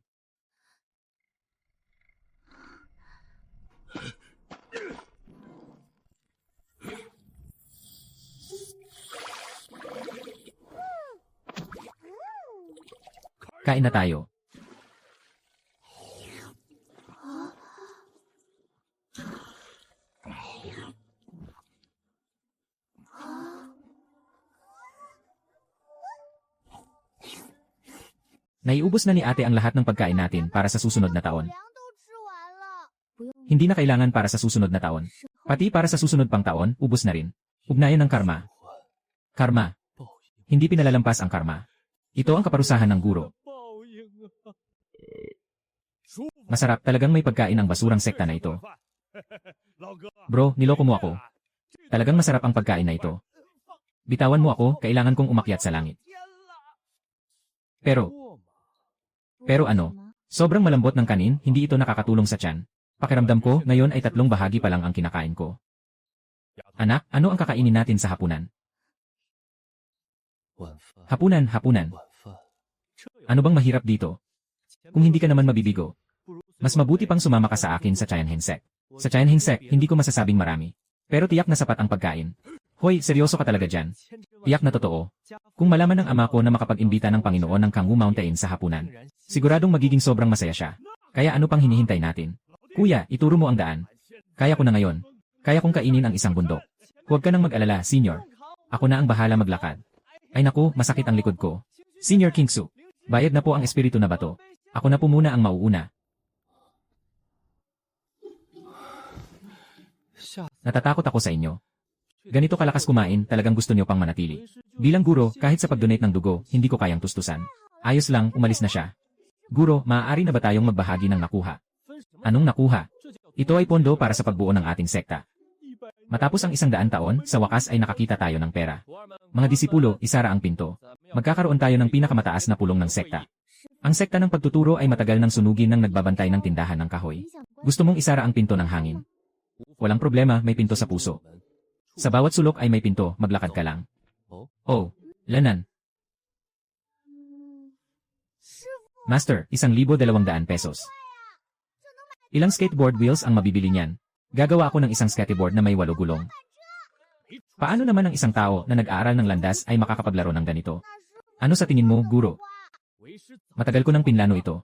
Kain na tayo. Naiubos na ni ate ang lahat ng pagkain natin para sa susunod na taon. Hindi na kailangan para sa susunod na taon. Pati para sa susunod pang taon, ubos na rin. Ugnayan ng karma. Karma. Hindi pinalalampas ang karma. Ito ang kaparusahan ng guro. Masarap, talagang may pagkain ang basurang sekta na ito. Bro, niloko mo ako. Talagang masarap ang pagkain na ito. Bitawan mo ako, kailangan kong umakyat sa langit. Pero ano? Sobrang malambot ng kanin, hindi ito nakakatulong sa tiyan. Pakiramdam ko, ngayon ay 3 bahagi pa lang ang kinakain ko. Anak, ano ang kakainin natin sa hapunan? Hapunan. Ano bang mahirap dito? Kung hindi ka naman mabibigo, mas mabuti pang sumama ka sa akin sa Chayan Hinsek. Sa Chayan Hinsek, hindi ko masasabing marami. Pero tiyak na sapat ang pagkain. Hoy, seryoso ka talaga dyan. Tiyak na totoo. Kung malaman ng ama ko na makapag-imbita ng Panginoon ng Kangwu Mountain sa hapunan, siguradong magiging sobrang masaya siya. Kaya ano pang hinihintay natin? Kuya, ituro mo ang daan. Kaya ko na ngayon. Kaya kong kainin ang isang bundok. Huwag ka nang mag-alala, Senior. Ako na ang bahala maglakad. Ay naku, masakit ang likod ko. Senior Kingsu, bayad na po ang espiritu na bato. Ako na po muna ang mauuna. Natatakot ako sa inyo. Ganito kalakas kumain, talagang gusto niyo pang manatili. Bilang guro, kahit sa pag-donate ng dugo, hindi ko kayang tustusan. Ayos lang, umalis na siya. Guro, maaari na ba tayong magbahagi ng nakuha? Anong nakuha? Ito ay pondo para sa pagbuo ng ating sekta. Matapos ang 100 taon, sa wakas ay nakakita tayo ng pera. Mga disipulo, isara ang pinto. Magkakaroon tayo ng pinakamataas na pulong ng sekta. Ang sekta ng pagtuturo ay matagal nang sunugin ng nagbabantay ng tindahan ng kahoy. Gusto mong isara ang pinto ng hangin? Walang problema, may pinto sa puso. Sa bawat sulok ay may pinto, maglakad ka lang. Oh, lanan. Master, 1,200 pesos. Ilang skateboard wheels ang mabibili niyan? Gagawa ako ng isang skateboard na may 8 gulong. Paano naman ang isang tao na nag-aaral ng landas ay makakapaglaro ng ganito? Ano sa tingin mo, guro? Matagal ko ng pinlano ito.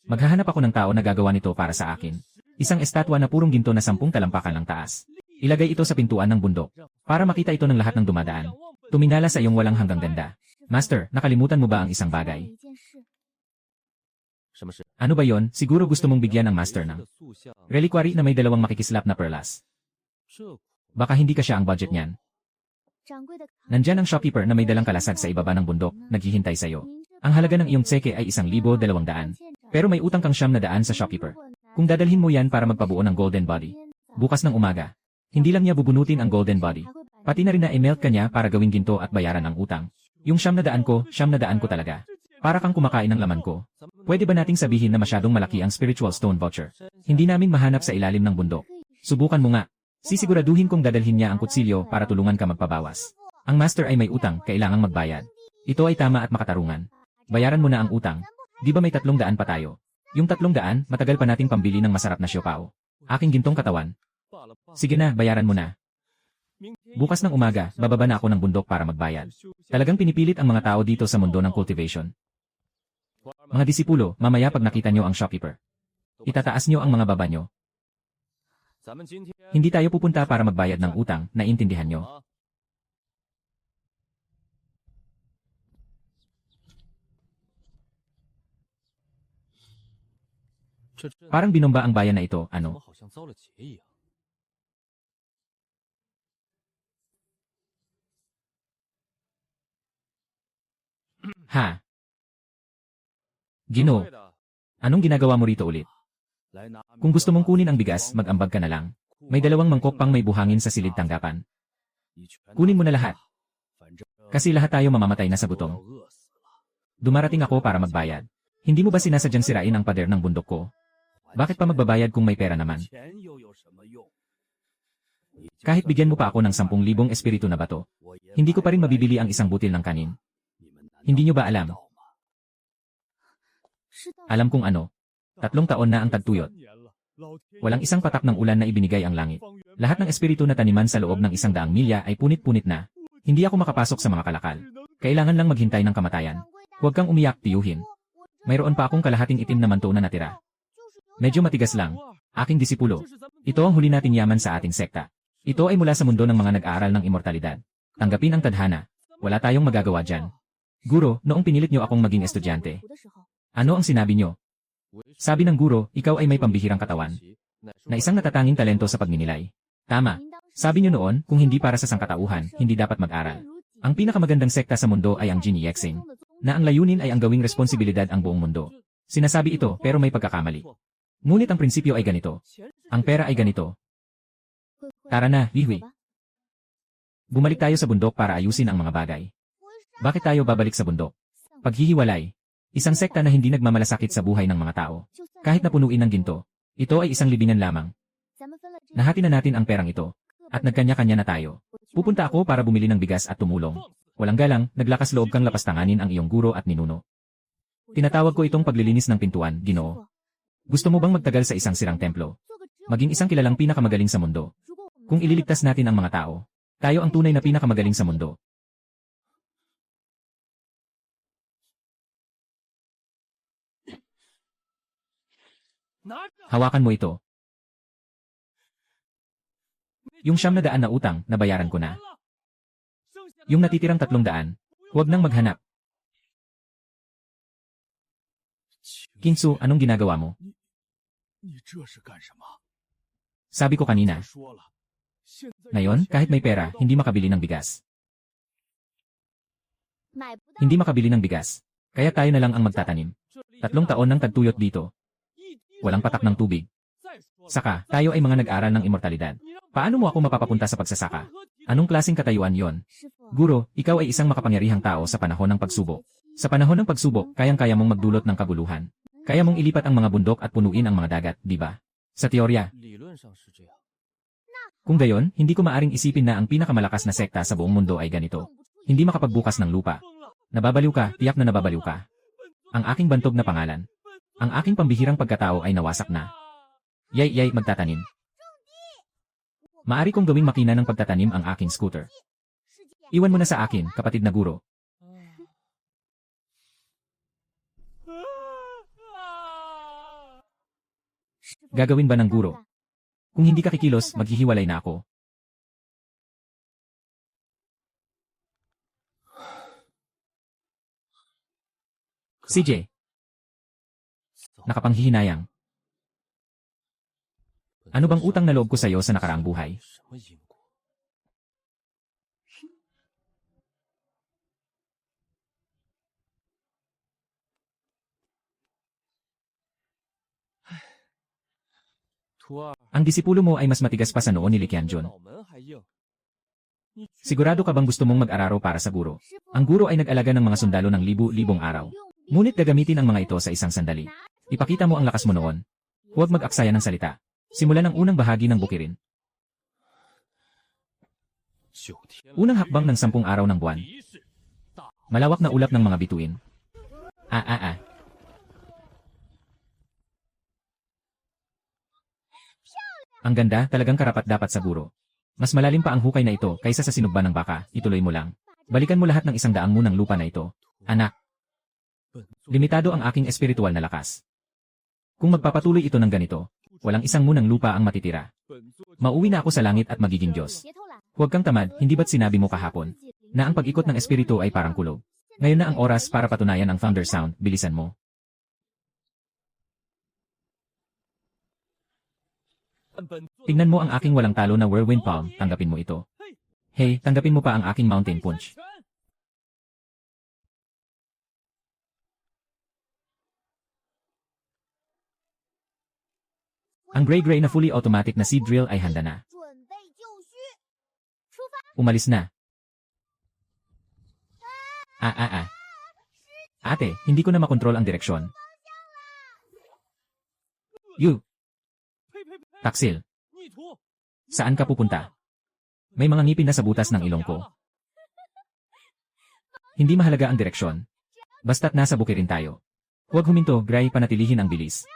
Maghahanap ako ng tao na gagawa nito para sa akin. Isang estatwa na purong ginto na 10 talampakan lang taas. Ilagay ito sa pintuan ng bundok. Para makita ito ng lahat ng dumadaan. Tumingala sa iyong walang hanggang ganda. Master, nakalimutan mo ba ang isang bagay? Ano ba yon? Siguro gusto mong bigyan ng master ng reliquary na may 2 makikislap na perlas. Baka hindi ka siya ang budget niyan. Nandyan ang shopkeeper na may dalang kalasag sa ibaba ng bundok, naghihintay sa iyo. Ang halaga ng iyong tseke ay 1,200. Pero may utang kang 900 sa shopkeeper. Kung dadalhin mo yan para magpabuo ng golden body, bukas ng umaga, hindi lang niya bubunutin ang golden body. Pati na rin na i-melt ka niya para gawing ginto at bayaran ang utang. Yung 900 ko, 900 ko talaga. Para kang kumakain ng laman ko. Pwede ba nating sabihin na masyadong malaki ang spiritual stone voucher? Hindi namin mahanap sa ilalim ng bundok. Subukan mo nga. Sisiguraduhin kong dadalhin niya ang kutsilyo para tulungan ka magpabawas. Ang master ay may utang, kailangang magbayad. Ito ay tama at makatarungan. Bayaran mo na ang utang. Di ba may 300 pa tayo? Yung 300, matagal pa nating pambili ng masarap na siopao. Aking gintong katawan. Sige na, bayaran mo na. Bukas ng umaga, bababa na ako ng bundok para magbayad. Talagang pinipilit ang mga tao dito sa mundo ng cultivation. Mga disipulo, mamaya pag nakita nyo ang shopkeeper, itataas nyo ang mga baba nyo. Hindi tayo pupunta para magbayad ng utang, naiintindihan nyo? Parang binomba ang bayan na ito, ano? Ha? Ginoo, anong ginagawa mo rito ulit? Kung gusto mong kunin ang bigas, mag-ambag ka na lang. May 2 mangkok pang may buhangin sa silid tanggapan. Kunin mo na lahat. Kasi lahat tayo mamamatay na sa gutom. Dumarating ako para magbayad. Hindi mo ba sinasadyang sirain ang pader ng bundok ko? Bakit pa magbabayad kung may pera naman? Kahit bigyan mo pa ako ng 10,000 espiritu na bato, hindi ko pa rin mabibili ang isang butil ng kanin. Hindi nyo ba alam? Alam kong ano. 3 taon na ang tagtuyot. Walang isang patak ng ulan na ibinigay ang langit. Lahat ng espiritu na taniman sa loob ng 100 milya ay punit-punit na. Hindi ako makapasok sa mga kalakal. Kailangan lang maghintay ng kamatayan. Huwag kang umiyak, tiyuhin. Mayroon pa akong kalahating itim na manto na natira. Medyo matigas lang. Aking disipulo. Ito ang huli nating yaman sa ating sekta. Ito ay mula sa mundo ng mga nag-aaral ng immortalidad. Tanggapin ang tadhana. Wala tayong magagawa dyan. Guro, noong pinilit nyo akong maging estudyante, ano ang sinabi nyo? Sabi ng guro, ikaw ay may pambihirang katawan. Na isang natatanging talento sa pagninilay. Tama. Sabi nyo noon, kung hindi para sa sangkatauhan, hindi dapat mag-aral. Ang pinakamagandang sekta sa mundo ay ang Jinyi Yexing, na ang layunin ay ang gawing responsibilidad ang buong mundo. Sinasabi ito pero may pagkakamali. Ngunit ang prinsipyo ay ganito. Ang pera ay ganito. Tara na, Wihwi. Bumalik tayo sa bundok para ayusin ang mga bagay. Bakit tayo babalik sa bundok? Paghihiwalay. Isang sekta na hindi nagmamalasakit sa buhay ng mga tao. Kahit na punuin ng ginto. Ito ay isang libingan lamang. Nahati na natin ang perang ito. At nagkanya-kanya na tayo. Pupunta ako para bumili ng bigas at tumulong. Walang galang, naglakas loob kang lapastanganin ang iyong guro at ninuno. Tinatawag ko itong paglilinis ng pintuan, Ginoo. Gusto mo bang magtagal sa isang sirang templo? Maging isang kilalang pinakamagaling sa mundo? Kung ililigtas natin ang mga tao, Tayo ang tunay na pinakamagaling sa mundo. Hawakan mo ito. Yung 900 na utang, nabayaran ko na. Yung natitirang 300, huwag nang maghanap. Kingsu, anong ginagawa mo? Sabi ko kanina. Ngayon, kahit may pera, hindi makabili ng bigas. Hindi makabili ng bigas. Kaya tayo na lang ang magtatanim. 3 taon ng tagtuyot dito. Walang patak ng tubig. Saka, tayo ay mga nag-aral ng immortalidad. Paano mo ako mapapapunta sa pagsasaka? Anong klaseng katayuan yon? Guro, ikaw ay isang makapangyarihang tao sa panahon ng pagsubok. Sa panahon ng pagsubok, kayang-kaya mong magdulot ng kabuluhan. Kaya mong ilipat ang mga bundok at punuin ang mga dagat, di ba? Sa teorya. Kung gayon, hindi ko maaring isipin na ang pinakamalakas na sekta sa buong mundo ay ganito. Hindi makapagbukas ng lupa. Nababaliw ka, tiyak na nababaliw ka. Ang aking bantog na pangalan. Ang aking pambihirang pagkatao ay nawasak na. Yay, magtatanim. Maari kong gawing makina ng pagtatanim ang aking scooter. Iwan mo na sa akin, kapatid na guro. Gagawin ba ng guro? Kung hindi ka kikilos, maghihiwalay na ako. CJ. Nakapanghihinayang. Ano bang utang na loob ko sa iyo sa nakaraang buhay? Ang disipulo mo ay mas matigas pa sa noo ni Liqianjun. Sigurado ka bang gusto mong mag-araro para sa guro? Ang guro ay nag-alaga ng mga sundalo ng libu-libong araw. Ngunit gagamitin ang mga ito sa isang sandali. Ipakita mo ang lakas mo noon. Huwag mag-aksaya ng salita. Simulan ang unang bahagi ng bukirin. Unang hakbang ng 10 araw ng buwan. Malawak na ulap ng mga bituin. Ang ganda, talagang karapat-dapat sa guro. Mas malalim pa ang hukay na ito kaysa sa sinugba ng baka, ituloy mo lang. Balikan mo lahat ng 100 munang lupa na ito. Anak. Limitado ang aking espiritual na lakas. Kung magpapatuloy ito ng ganito, walang 1 munang lupa ang matitira. Mauwi na ako sa langit at magiging Diyos. Huwag kang tamad, hindi ba't sinabi mo kahapon na ang pag-ikot ng espiritu ay parang kulog? Ngayon na ang oras para patunayan ang thunder sound, bilisan mo. Tingnan mo ang aking walang talo na whirlwind palm, tanggapin mo ito. Hey, tanggapin mo pa ang aking mountain punch. Ang gray-gray na fully automatic na seed drill ay handa na. Umalis na. Ate, hindi ko na makontrol ang direksyon. Taksil. Saan ka pupunta? May mga ngipin na sa butas ng ilong ko. Hindi mahalaga ang direksyon. Basta't nasa bukirin tayo. Huwag huminto, Gray, panatilihin ang bilis.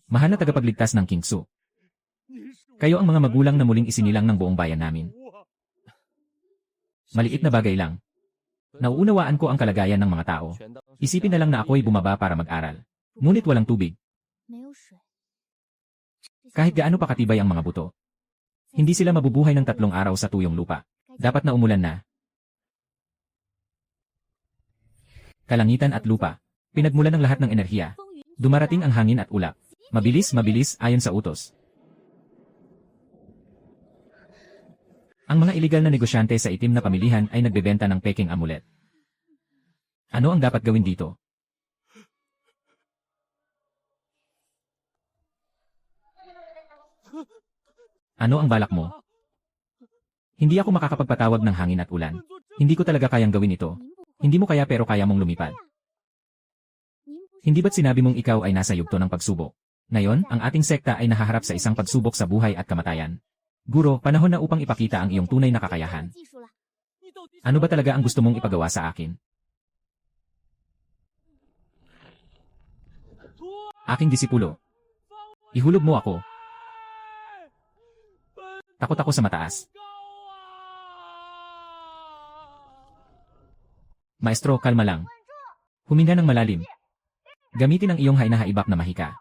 Mahal na tagapagligtas ng Kingsu. Kayo ang mga magulang na muling isinilang ng buong bayan namin. Maliit na bagay lang. Nauunawaan ko ang kalagayan ng mga tao. Isipin na lang na ako'y bumaba para mag-aral. Ngunit walang tubig. Kahit gaano pa katibay ang mga buto. Hindi sila mabubuhay ng 3 araw sa tuyong lupa. Dapat na umulan na. Kalangitan at lupa. Pinagmulan ng lahat ng enerhiya. Dumarating ang hangin at ulap. Mabilis ayon sa utos. Ang mga iligal na negosyante sa itim na pamilihan ay nagbebenta ng peking amulet. Ano ang dapat gawin dito? Ano ang balak mo? Hindi ako makakapagpatawag ng hangin at ulan. Hindi ko talaga kayang gawin ito. Hindi mo kaya pero kaya mong lumipad. Hindi ba't sinabi mong ikaw ay nasa yugto ng pagsubok? Ngayon, ang ating sekta ay nahaharap sa isang pagsubok sa buhay at kamatayan. Guro, panahon na upang ipakita ang iyong tunay na kakayahan. Ano ba talaga ang gusto mong ipagawa sa akin? Aking disipulo. Ihulog mo ako. Takot ako sa mataas. Maestro, kalma lang. Huminga ng malalim. Gamitin ang iyong hainahaibak na mahika.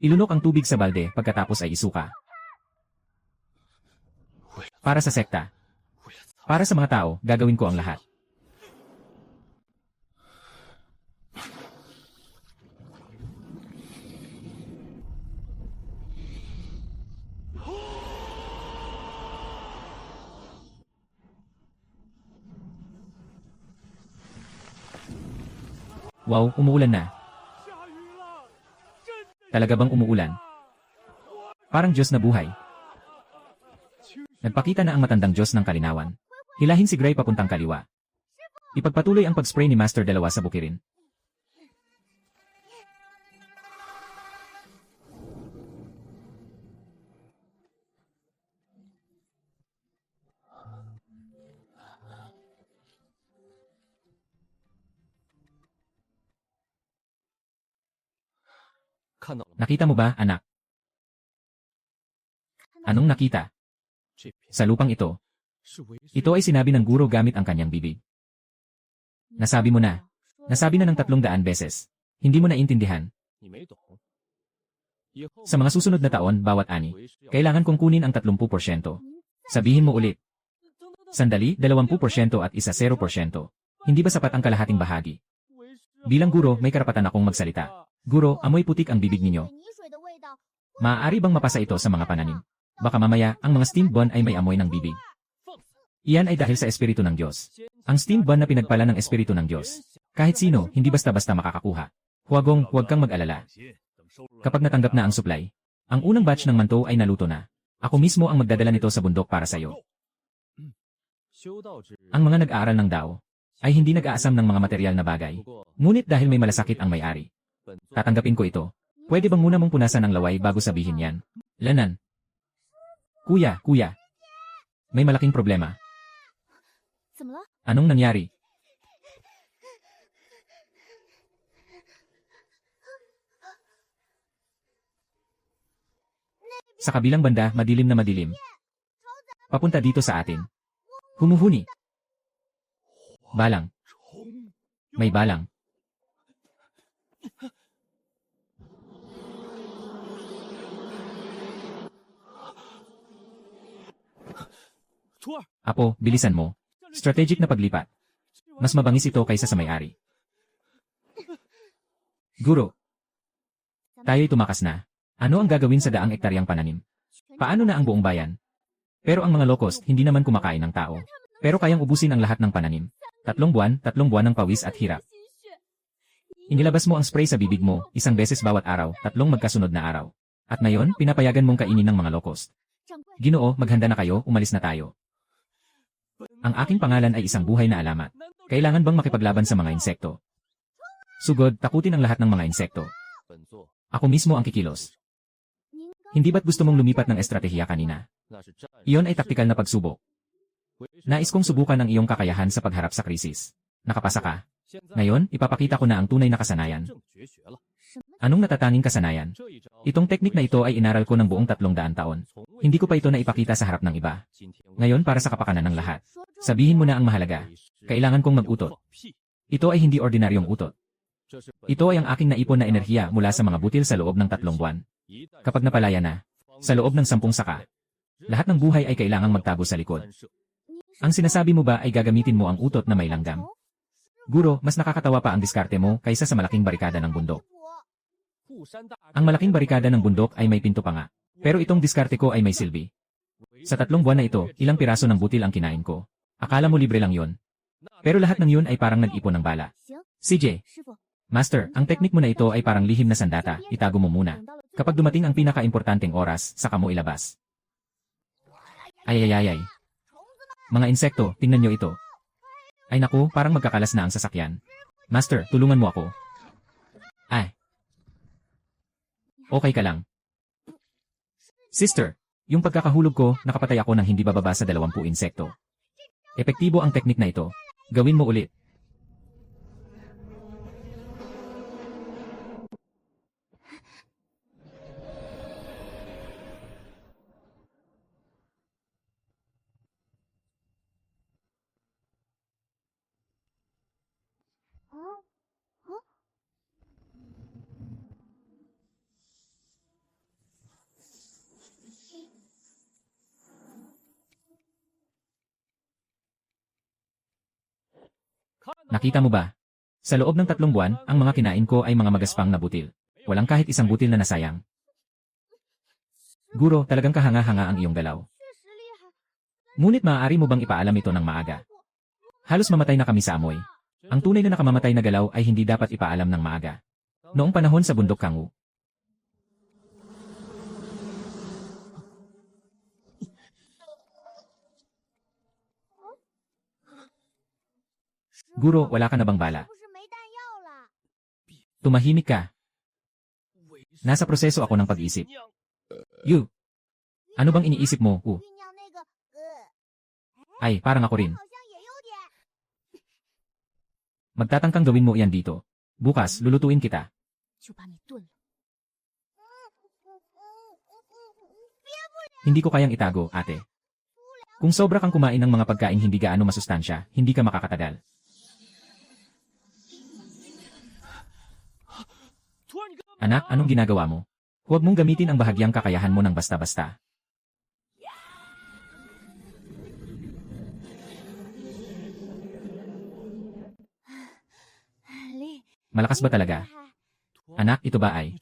Ilunok ang tubig sa balde pagkatapos ay isuka. Para sa sekta. Para sa mga tao, gagawin ko ang lahat. Wow, umuulan na. Talaga bang umuulan? Parang Diyos na buhay. Nagpakita na ang matandang Diyos ng kalinawan. Hilahin si Gray papuntang kaliwa. Ipagpatuloy ang pag-spray ni Master dalawa sa bukirin. Nakita mo ba, anak? Anong nakita? Sa lupang ito. Ito ay sinabi ng guro gamit ang kanyang bibig. Nasabi mo na. Nasabi na ng 300 beses. Hindi mo naintindihan. Sa mga susunod na taon, bawat ani, kailangan kong kunin ang 30%. Sabihin mo ulit. Sandali, 20% at isa 0%. Hindi ba sapat ang kalahating bahagi? Bilang guro, may karapatan akong magsalita. Guro, amoy putik ang bibig ninyo. Maaari bang mapasa ito sa mga pananim? Baka mamaya, ang mga steamed bun ay may amoy ng bibig. Iyan ay dahil sa Espiritu ng Diyos. Ang steamed bun na pinagpala ng Espiritu ng Diyos. Kahit sino, hindi basta-basta makakakuha. Huwag kang mag-alala. Kapag natanggap na ang supply, ang unang batch ng manto ay naluto na. Ako mismo ang magdadala nito sa bundok para sa iyo. Ang mga nag-aaral ng Dao ay hindi nag-aasam ng mga material na bagay. Ngunit dahil may malasakit ang may-ari, tatanggapin ko ito. Pwede bang muna mong punasan ang laway bago sabihin yan? Lanan. Kuya. May malaking problema. Anong nangyari? Sa kabilang banda, madilim na madilim. Papunta dito sa atin. Humuhuni. Balang. May balang. Apo, bilisan mo. Strategic na paglipat. Mas mabangis ito kaysa sa may-ari. Guro. Tayo'y tumakas na. Ano ang gagawin sa daang ektaryang pananim? Paano na ang buong bayan? Pero ang mga locust hindi naman kumakain ng tao. Pero kayang ubusin ang lahat ng pananim. 3 buwan ng pawis at hirap. Inilabas mo ang spray sa bibig mo, 1 beses bawat araw, 3 magkasunod na araw. At ngayon, pinapayagan mong kainin ng mga locust. Ginoo, maghanda na kayo, umalis na tayo. Ang aking pangalan ay isang buhay na alamat. Kailangan bang makipaglaban sa mga insekto? Sugod, takutin ang lahat ng mga insekto. Ako mismo ang kikilos. Hindi ba't gusto mong lumipat ng estratehiya kanina? Iyon ay taktikal na pagsubok. Nais kong subukan ang iyong kakayahan sa pagharap sa krisis. Nakapasa ka. Ngayon, ipapakita ko na ang tunay na kasanayan. Anong natatanging kasanayan? Itong teknik na ito ay inaral ko ng buong 300 taon. Hindi ko pa ito naipakita sa harap ng iba. Ngayon para sa kapakanan ng lahat. Sabihin mo na ang mahalaga. Kailangan kong mag-utot. Ito ay hindi ordinaryong utot. Ito ay ang aking naipon na enerhiya mula sa mga butil sa loob ng 3 buwan. Kapag napalaya na, sa loob ng 10 saka, lahat ng buhay ay kailangang magtago sa likod. Ang sinasabi mo ba ay gagamitin mo ang utot na may langgam? Guro, mas nakakatawa pa ang diskarte mo kaysa sa malaking barikada ng bundok. Ang malaking barikada ng bundok ay may pinto pa nga. Pero itong diskarte ko ay may silbi. Sa 3 buwan na ito, ilang piraso ng butil ang kinain ko. Akala mo libre lang yon. Pero lahat ng yun ay parang nag-ipon ng bala. CJ. Master, ang teknik mo na ito ay parang lihim na sandata, itago mo muna. Kapag dumating ang pinaka-importanteng oras, saka mo ilabas. Ay. Mga insekto, tingnan nyo ito. Ay naku, parang magkakalas na ang sasakyan. Master, tulungan mo ako. Ay. Okay ka lang. Sister, Yung pagkakahulog ko, nakapatay ako ng hindi bababa sa 20 insekto. Epektibo ang teknik na ito. Gawin mo ulit. Nakita mo ba? Sa loob ng 3 buwan, ang mga kinain ko ay mga magaspang na butil. Walang kahit isang butil na nasayang. Guro, talagang kahanga-hanga ang iyong galaw. Ngunit maaari mo bang ipaalam ito ng maaga? Halos mamatay na kami sa amoy. Ang tunay na nakamamatay na galaw ay hindi dapat ipaalam ng maaga. Noong panahon sa bundok Kangu. Guro, wala ka na bang bala? Tumahimik ka. Nasa proseso ako ng pag-isip. You. Ano bang iniisip mo? Ay, parang ako rin. Magtatangkang gawin mo iyan dito. Bukas, lulutuin kita. Hindi ko kayang itago, ate. Kung sobra kang kumain ng mga pagkain hindi gaano masustansya, hindi ka makakatagal. Anak, anong ginagawa mo? Huwag mong gamitin ang bahagyang kakayahan mo ng basta-basta. Malakas ba talaga? Anak, ito ba ay?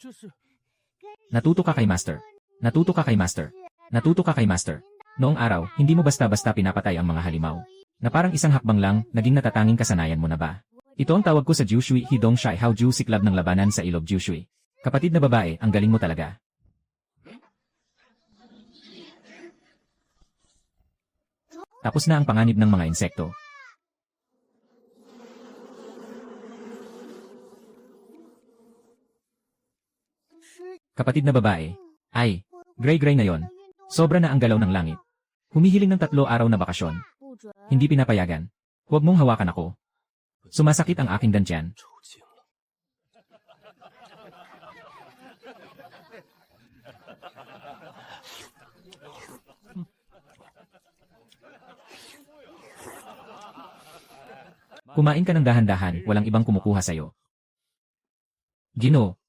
Natuto ka kay Master. Natuto ka kay Master. Natuto ka kay Master. Noong araw, hindi mo basta-basta pinapatay ang mga halimaw. Na parang isang hakbang lang, naging natatanging kasanayan mo na ba? Ito ang tawag ko sa Jushui Hidong Shai Hao Ju siklab ng labanan sa ilog Jushui. Kapatid na babae, ang galing mo talaga. Tapos na ang panganib ng mga insekto. Kapatid na babae. Ay, gray-gray na yon. Sobra na ang galaw ng langit. Humihiling ng 3 araw na bakasyon. Hindi pinapayagan. Huwag mong hawakan ako. Sumasakit ang aking dantyan. Kumain ka ng dahan-dahan, walang ibang kumukuha sa'yo. Ginoo.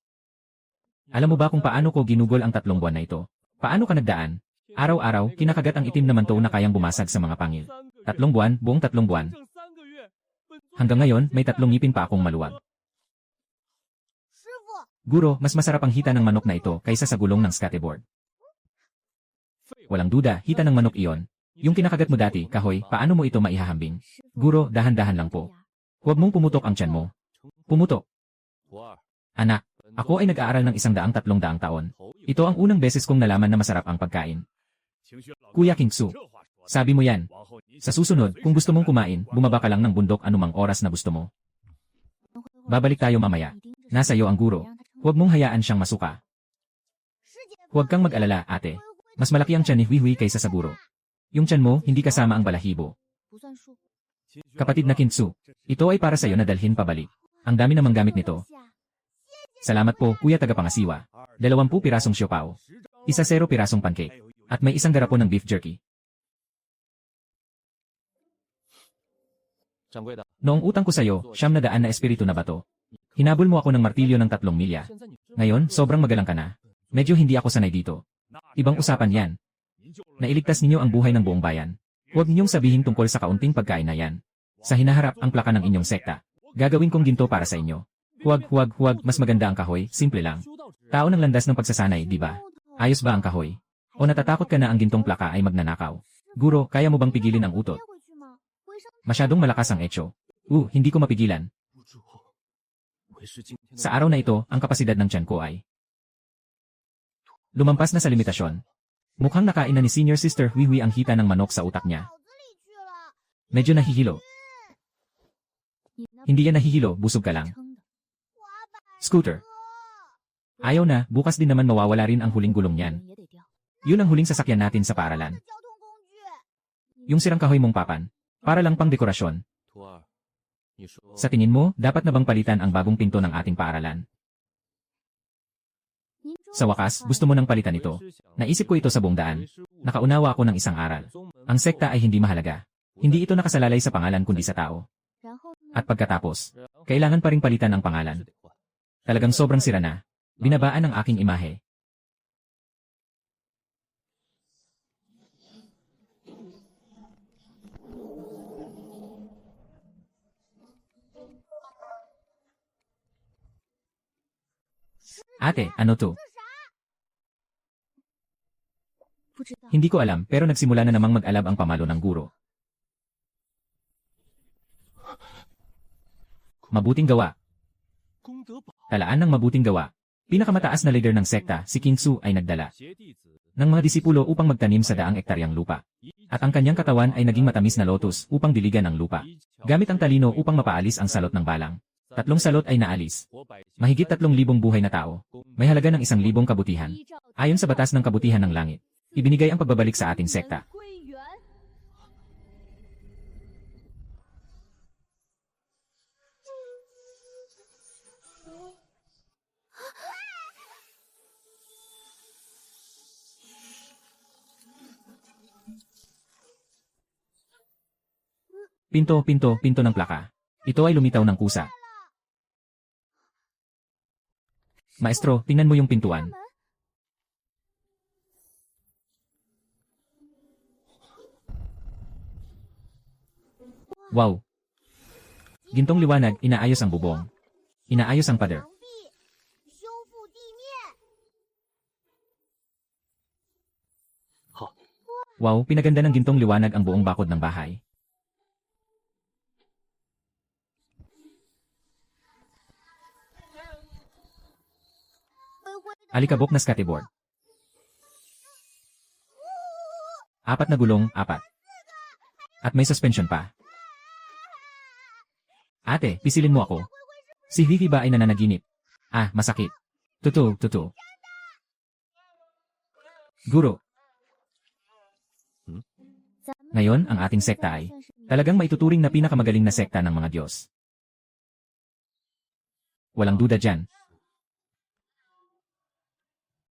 Alam mo ba kung paano ko ginugol ang 3 buwan na ito? Paano ka nagdaan? Araw-araw, kinakagat ang itim na manto na kayang bumasag sa mga pangil. 3 buwan, buong 3 buwan. Hanggang ngayon, may 3 ngipin pa akong maluwag. Guro, mas masarap ang hita ng manok na ito kaysa sa gulong ng skateboard. Walang duda, hita ng manok iyon. Yung kinakagat mo dati, kahoy, paano mo ito maihahambing? Guro, dahan-dahan lang po. Huwag mong pumutok ang tiyan mo. Pumutok. Anak, ako ay nag-aaral ng 100-200 taon. Ito ang unang beses kong nalaman na masarap ang pagkain. Kuya Kingsu, sabi mo yan. Sa susunod, kung gusto mong kumain, bumaba ka lang ng bundok anumang oras na gusto mo. Babalik tayo mamaya. Nasa iyo ang guro. Huwag mong hayaan siyang masuka. Huwag kang mag-alala, ate. Mas malaki ang tiyan ni Huihui kaysa sa guro. Yung tiyan mo, hindi kasama ang balahibo. Kapatid na Kintsu, ito ay para sa iyo na dalhin pabalik. Ang dami namang gamit nito. Salamat po, kuya tagapangasiwa. 20 pirasong siopaw. 10 pirasong pancake. At may 1 garapon ng beef jerky. Noong utang ko sa'yo, 900 na espiritu na bato. Hinabol mo ako ng martilyo ng 3 milya. Ngayon, sobrang magalang ka na. Medyo hindi ako sanay dito. Ibang usapan yan. Nailigtas ninyo ang buhay ng buong bayan. Huwag ninyong sabihin tungkol sa kaunting pagkain na yan. Sa hinaharap ang plaka ng inyong sekta. Gagawin kong ginto para sa inyo. Huwag, mas maganda ang kahoy, simple lang. Tao ng landas ng pagsasanay, di ba? Ayos ba ang kahoy? O natatakot ka na ang gintong plaka ay magnanakaw? Guro, kaya mo bang pigilin ang utot? Masyadong malakas ang etso. Hindi ko mapigilan. Sa araw na ito, ang kapasidad ng tiyan ko ay lumampas na sa limitasyon. Mukhang nakain na ni Senior Sister Huihui ang hita ng manok sa utak niya. Medyo nahihilo. Hindi yan nahihilo, busog ka lang. Scooter. Ayaw na, bukas din naman mawawala rin ang huling gulong niyan. Yun ang huling sasakyan natin sa paaralan. Yung sirang kahoy mong papan. Para lang pang dekorasyon. Sa tingin mo, dapat na bang palitan ang bagong pinto ng ating paaralan? Sa wakas, gusto mo nang palitan ito. Naisip ko ito sa buong daan. Nakaunawa ako ng isang aral. Ang sekta ay hindi mahalaga. Hindi ito nakasalalay sa pangalan kundi sa tao. At pagkatapos, kailangan pa ring palitan ang pangalan. Talagang sobrang sira na. Binabaan ang aking imahe. Ate, ano to? Hindi ko alam pero nagsimula na namang mag-alab ang pamalo ng guro. Mabuting gawa. Talaan ng mabuting gawa. Pinakamataas na leader ng sekta, si King Su ay nagdala ng mga disipulo upang magtanim sa daang ektaryang lupa. At ang kanyang katawan ay naging matamis na lotus upang diligan ang lupa. Gamit ang talino upang mapaalis ang salot ng balang. 3 salot ay naalis. Mahigit 3,000 buhay na tao. May halaga ng 1,000 kabutihan. Ayon sa batas ng kabutihan ng langit, ibinigay ang pagbabalik sa ating sekta. Pinto, pinto, pinto ng plaka. Ito ay lumitaw ng kusa. Maestro, tingnan mo yung pintuan. Wow! Gintong liwanag, inaayos ang bubong. Inaayos ang pader. Wow, pinaganda ng gintong liwanag ang buong bakod ng bahay. Alikabok na skateboard. 4 na gulong, 4. At may suspension pa. Ate, pisilin mo ako. Si Vivi ba ay nananaginip? Ah, masakit. Totoo. Guro. Ngayon, ang ating sekta ay talagang maituturing na pinakamagaling na sekta ng mga Diyos. Walang duda dyan.